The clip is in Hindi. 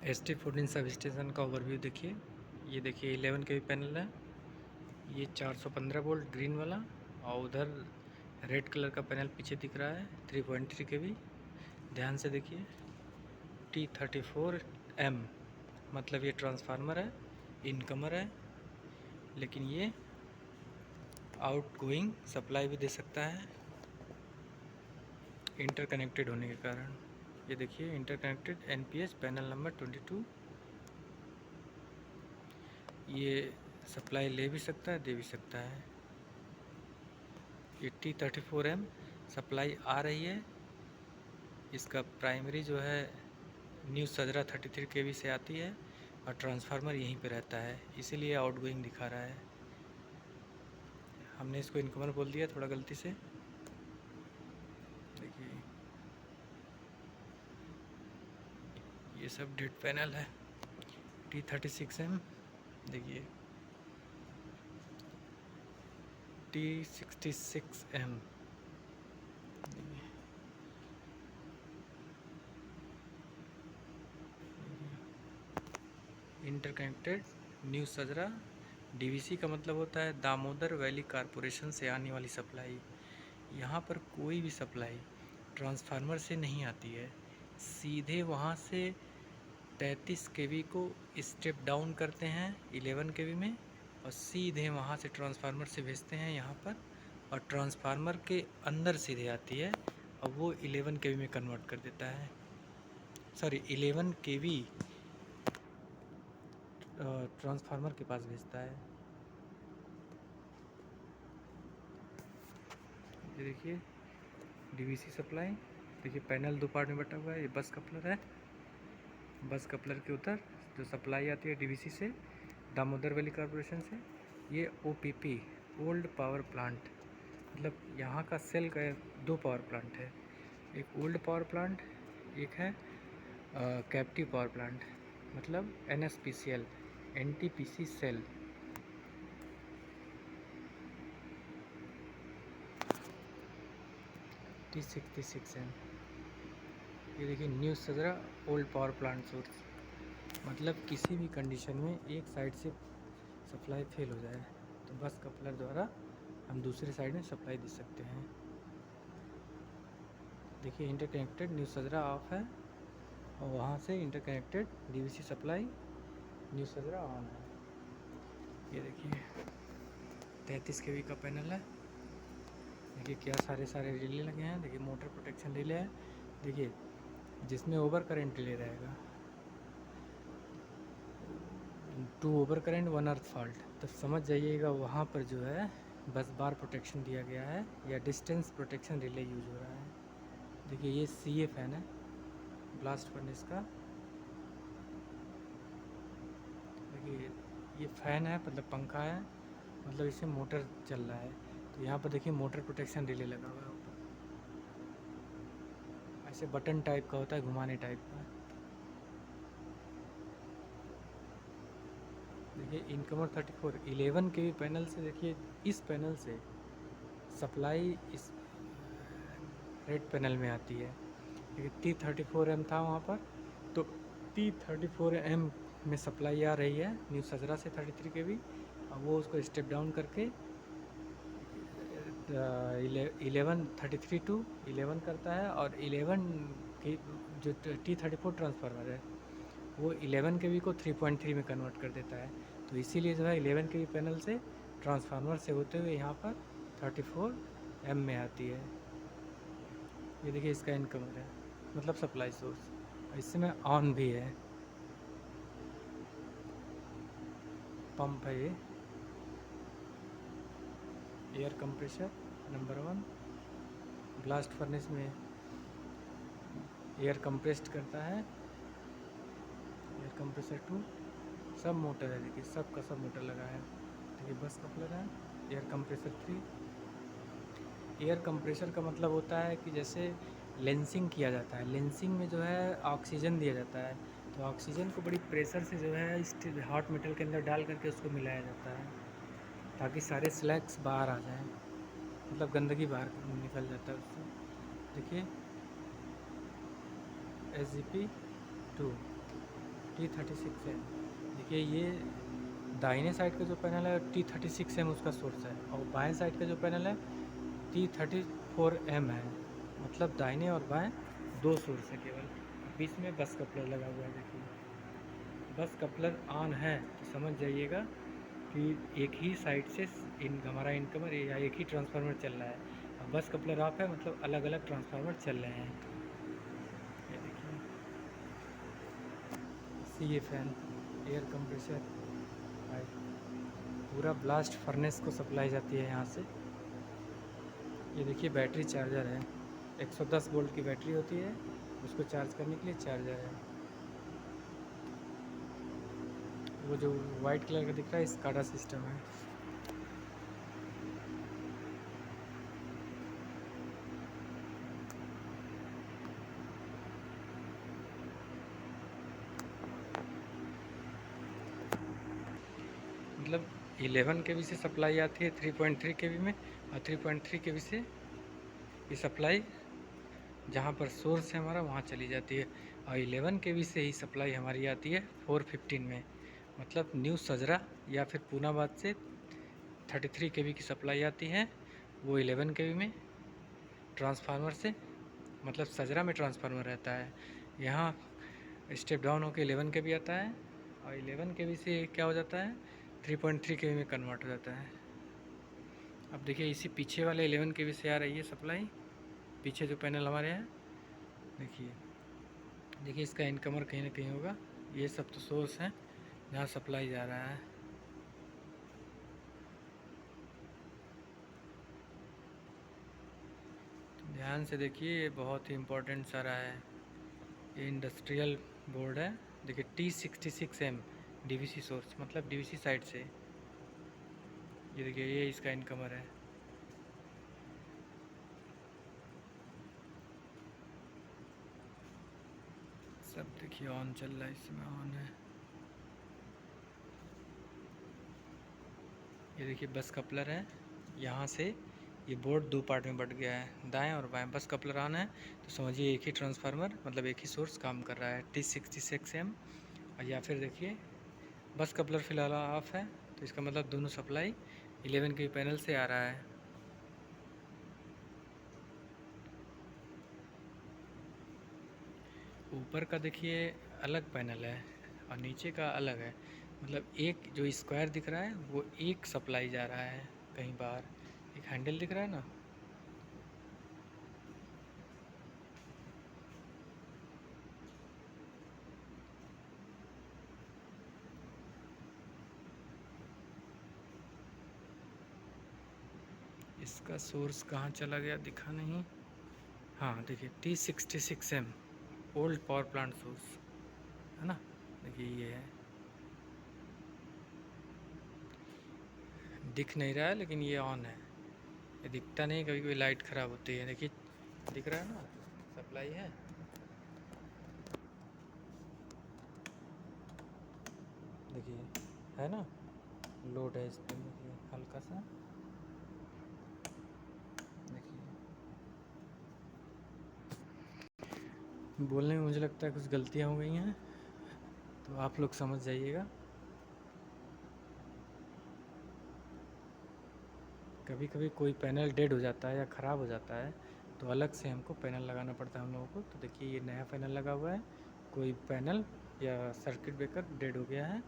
ST 14 सब स्टेशन का ओवरव्यू देखिए। ये देखिए 11 के पैनल है। ये 415 वोल्ट ग्रीन वाला, और उधर रेड कलर का पैनल पीछे दिख रहा है 3.3 के भी। ध्यान से देखिए, T34M मतलब ये ट्रांसफार्मर है, इनकमर है, लेकिन ये आउटगोइंग सप्लाई भी दे सकता है इंटरकनेक्टेड होने के कारण। ये देखिए इंटरकनेक्टेड NPH पैनल नंबर 22। ये सप्लाई ले भी सकता है, दे भी सकता है। ये T34M सप्लाई आ रही है। इसका प्राइमरी जो है न्यू सजरा 33 kV से आती है, और ट्रांसफार्मर यहीं पे रहता है, इसीलिए आउटगोइंग दिखा रहा है। हमने इसको इनकमर बोल दिया थोड़ा गलती से। देखिए ये सब डेड पैनल है। T36M देखिए, T66M इंटरकनेक्टेड न्यू सजरा। DVC का मतलब होता है दामोदर वैली कारपोरेशन से आने वाली सप्लाई। यहाँ पर कोई भी सप्लाई ट्रांसफार्मर से नहीं आती है, सीधे वहाँ से 33 kV को स्टेप डाउन करते हैं 11 kV में, और सीधे वहाँ से ट्रांसफार्मर से भेजते हैं यहाँ पर, और ट्रांसफार्मर के अंदर सीधे आती है, और वो 11 kV में कन्वर्ट कर देता है। सॉरी 11 kV ट्रांसफार्मर के पास भेजता है। ये देखिए DVC सप्लाई। देखिए पैनल दो पार्ट में बटा हुआ है। ये बस कपलर है, बस कपलर के उधर जो सप्लाई आती है DVC से, दामोदर वैली कॉरपोरेशन से। ये OPP ओल्ड पावर प्लांट, मतलब यहाँ का सेल का दो पावर प्लांट है, एक ओल्ड पावर प्लांट, एक है कैप्टिव पावर प्लांट, मतलब NSPCL NTPC सेल। T66M ये देखिए न्यू सजरा ओल्ड पावर प्लांट सोर्स, मतलब किसी भी कंडीशन में एक साइड से सप्लाई फेल हो जाए तो बस कपलर द्वारा हम दूसरे साइड में सप्लाई दे सकते हैं। देखिए इंटरकनेक्टेड न्यू सजरा ऑफ है, और वहाँ से इंटरकनेक्टेड DVC सप्लाई न्यू सजरा ऑन है। ये देखिए 33 kV का पैनल है। देखिए क्या सारे रिले लगे हैं। देखिए मोटर प्रोटेक्शन रिले है, देखिए जिसमें ओवर करंट रिले रहेगा, 2 ओवर करंट 1 अर्थ फॉल्ट, तो समझ जाइएगा वहाँ पर जो है बस बार प्रोटेक्शन दिया गया है, या डिस्टेंस प्रोटेक्शन रिले यूज हो रहा है। देखिए ये CA फैन है ब्लास्ट फर्नेस का। देखिए ये फैन है, मतलब पंखा है, मतलब इससे मोटर चल रहा है। तो यहाँ पर देखिए मोटर प्रोटेक्शन रिले लगा हुआ है ऊपर, ऐसे बटन टाइप का होता है, घुमाने टाइप का। देखिए इनकमर 34 11 kV पैनल से, देखिए इस पैनल से सप्लाई इस रेड पैनल में आती है। देखिए T34M था वहाँ पर, तो T34M में सप्लाई आ रही है न्यू सजरा से 33 kV, और वो उसको स्टेप डाउन करके 33 टू 11 करता है, और 11 की जो T34 ट्रांसफार्मर है वो 11 kV को 3.3 में कन्वर्ट कर देता है। तो इसीलिए जो है 11 kV पैनल से ट्रांसफार्मर से होते हुए यहाँ पर 34M में आती है। ये देखिए इसका इनकमर है, मतलब सप्लाई सोर्स, इसमें ऑन भी है, पंप है। ये air compressor number 1, blast furnace में एयर कंप्रेस्ड करता है, एयर कंप्रेसर 2, सब मोटर है। देखिए सब का सब मोटर लगा है। देखिए बस कपलर है, एयर कंप्रेसर 3। एयर कंप्रेसर का मतलब होता है कि जैसे लेंसिंग किया जाता है, लेंसिंग में जो है ऑक्सीजन दिया जाता है, तो ऑक्सीजन को बड़ी प्रेशर से जो है इस हॉट मेटल के अंदर डाल करके उसको मिलाया जाता है, ताकि सारे स्लैग्स बाहर आ जाएं, मतलब गंदगी बाहर निकल जाता है उससे। देखिए SGP 2 T36M। देखिए ये दाहिने साइड का जो पैनल है T36M उसका सोर्स है, और बाएं साइड का जो पैनल है T34M है। मतलब दाहिने और बाएं दो सोर्स है केवल। बीच में बस कपलर लगा हुआ है। देखिए बस कपलर ऑन है तो समझ जाइएगा कि एक ही साइड से हमारा इनकमर या एक ही ट्रांसफार्मर चल रहा है। अब बस कपलर ऑफ है मतलब अलग अलग ट्रांसफार्मर चल रहे हैं। ये देखिए ये फैन एयर कंप्रेसर पूरा ब्लास्ट फर्नेस को सप्लाई जाती है यहाँ से। ये देखिए बैटरी चार्जर है, 110 वोल्ट की बैटरी होती है, उसको चार्ज करने के लिए चार्जर है। वो जो वाइट कलर का दिख रहा है स्काडा सिस्टम है। मतलब 11 kV से सप्लाई आती है 3.3 kV में, और 3.3 kV से ये सप्लाई जहाँ पर सोर्स है हमारा वहाँ चली जाती है, और 11 kV से ही सप्लाई हमारी आती है 415 में। मतलब न्यू सजरा या फिर पूनाबाद से 33 kV की सप्लाई आती है, वो 11 kV में ट्रांसफार्मर से, मतलब सजरा में ट्रांसफार्मर रहता है। यहाँ स्टेप डाउन होकर 11 kV आता है, और 11 kV से क्या हो जाता है 3.3 kV में कन्वर्ट हो जाता है। अब देखिए इसी पीछे वाले 11 kV से आ रही है सप्लाई, पीछे जो पैनल हमारे हैं। देखिए देखिए इसका इनकमर कहीं ना कहीं होगा। ये सब तो सोर्स हैं जहाँ सप्लाई जा रहा है। ध्यान से देखिए ये बहुत ही इम्पोर्टेंट सारा है। ये इंडस्ट्रियल बोर्ड है। देखिए T66M DVC सोर्स, मतलब DVC साइड से। ये देखिए ये इसका इनकमर है। सब देखिए ऑन चल रहा है, इसमें ऑन है। ये देखिए बस कपलर है, यहाँ से ये बोर्ड दो पार्ट में बट गया है, दाएं और बाएं। बस कपलर ऑन है तो समझिए एक ही ट्रांसफार्मर मतलब एक ही सोर्स काम कर रहा है T66M। और या फिर देखिए बस कपलर फिलहाल ऑफ है तो इसका मतलब दोनों सप्लाई 11 के पैनल से आ रहा है। ऊपर का देखिए अलग पैनल है और नीचे का अलग है। मतलब एक जो स्क्वायर दिख रहा है वो एक सप्लाई जा रहा है कहीं बाहर। एक हैंडल दिख रहा है ना, इसका सोर्स कहाँ चला गया दिखा नहीं। हाँ देखिए T66M old power plant source है ना। देखिए ये है, दिख नहीं रहा है लेकिन ये ऑन है। ये दिखता नहीं, कभी कभी लाइट ख़राब होती है। देखिए दिख रहा है ना, सप्लाई है। देखिए है ना, लोड है इस पर। देखिए हल्का सा, देखिए बोलने में मुझे लगता है कुछ गलतियाँ हो गई हैं तो आप लोग समझ जाइएगा। कभी कभी कोई पैनल डेड हो जाता है या ख़राब हो जाता है तो अलग से हमको पैनल लगाना पड़ता है हम लोगों को। तो देखिए ये नया पैनल लगा हुआ है, कोई पैनल या सर्किट ब्रेकर डेड हो गया है